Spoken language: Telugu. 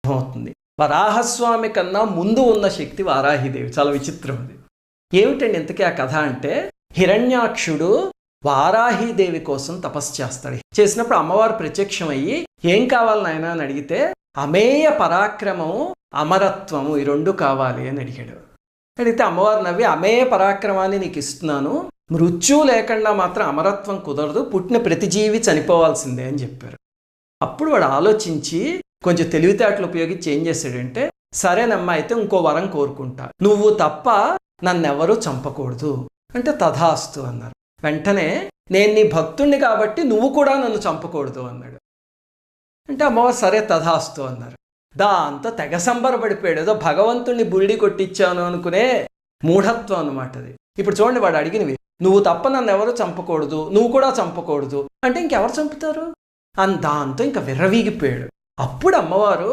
అర్థమవుతుంది. వరాహస్వామి కన్నా ముందు ఉన్న శక్తి వారాహిదేవి. చాలా విచిత్రం అది. ఏమిటండి ఇంతకీ ఆ కథ అంటే, హిరణ్యాక్షుడు వారాహిదేవి కోసం తపస్సు చేస్తాడు. చేసినప్పుడు అమ్మవారు ప్రత్యక్షమయ్యి ఏం కావాలి నాయన అని అడిగితే, అమేయ పరాక్రమము అమరత్వము ఈ రెండు కావాలి అని అడిగాడు. అడిగితే అమ్మవారు నవ్వి, అమేయ పరాక్రమాన్ని నీకు ఇస్తున్నాను, మృత్యువు లేకుండా మాత్రం అమరత్వం కుదరదు, పుట్టిన ప్రతి జీవి చనిపోవాల్సిందే అని చెప్పారు. అప్పుడు వాడు ఆలోచించి కొంచెం తెలివితేటలు ఉపయోగించి ఏం చేశాడంటే, సరేనమ్మా అయితే ఇంకో వరం కోరుకుంటా, నువ్వు తప్ప నన్నెవరూ చంపకూడదు అంటే తథాస్తు అన్నారు. వెంటనే నేను నీ భక్తుణ్ణి కాబట్టి నువ్వు కూడా నన్ను చంపకూడదు అన్నాడు. అంటే అమ్మవారు సరే తథాస్తు అన్నారు. దాంతో తెగ సంబరపడిపోయాడు. ఏదో భగవంతుణ్ణి బుల్డి కొట్టించాను అనుకునే మూఢత్వం అనమాట అది. ఇప్పుడు చూడండి, వాడు అడిగినవి, నువ్వు తప్ప నన్ను ఎవరు చంపకూడదు, నువ్వు కూడా చంపకూడదు అంటే ఇంకెవరు చంపుతారు అని దాంతో ఇంకా విర్రవీగిపోయాడు. అప్పుడు అమ్మవారు